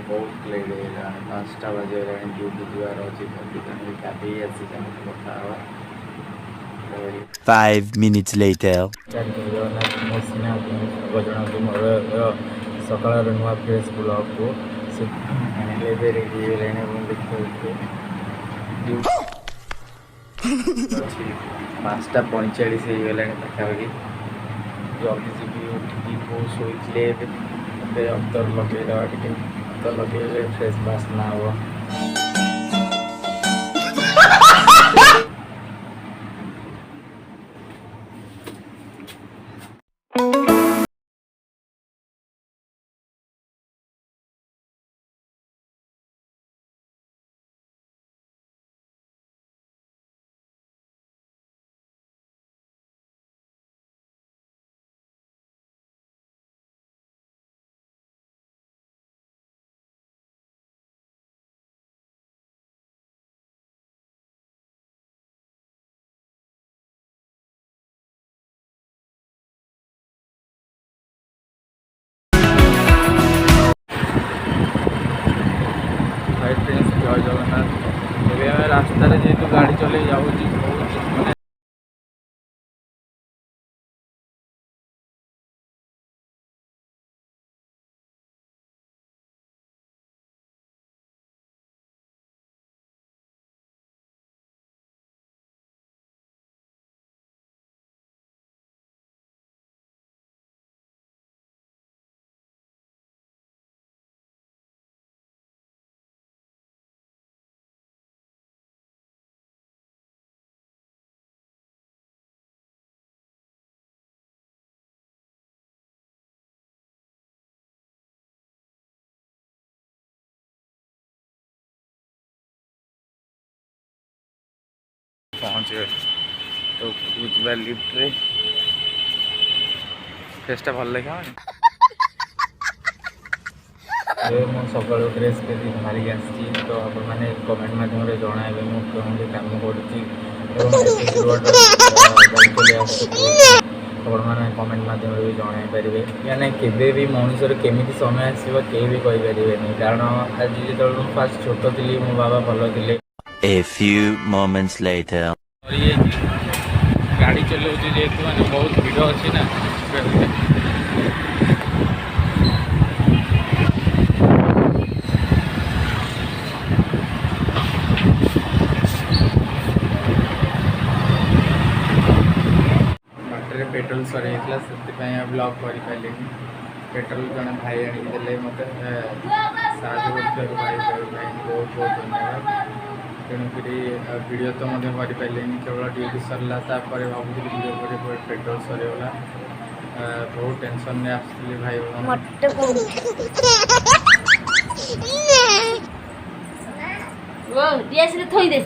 बहुत लेट है 5टा बजे ड्यूटी जवार अच्छी गाधे आसी कथा 5 minutes later. जगन्नाथ मो सिना जन मोर सकाल नुआ फ्रेश ब्लॉग को रेडी देखते 5:45 हो गला पाखापाखि जल्दी जी उठिकी बहुत शोले अतर लगे अतर लगे फ्रेश बास्ना हम भाई फ्रेंड्स जय जगन्नाथ एवं आम रास्तार जेहतु गाड़ी चल जाऊँगी पहुँच गए तो बुझा लिफ्ट्रे फेसटा भल लगे मो सका ड्रेस पेरी बाहरी आसी तो आपने कमेंट मध्यम जनइबे मुझे कम करने कमेंट मध्यम भी जन पारे यानी केवे भी मनुष्य केमी समय आसो कहीं भी कहींपारे कारण आज जो फास्ट छोट थी मो बाबा भल थे A few moments later. गाड़ी चलाऊँ जेहतु मैंने बहुत भीड़ अच्छी ना बाटर पेट्रोल सर से ब्लॉग कर पेट्रोल जन भाई आनिदेले मत साहय कर भाई बहुत बहुत धन्यवाद तेणुक वीडियो तो पारे केवल ड्यूटी सरला भावुली वीडियो पर पेट्रोल सरीगला बहुत टेंशन में आसली भाई थोई दे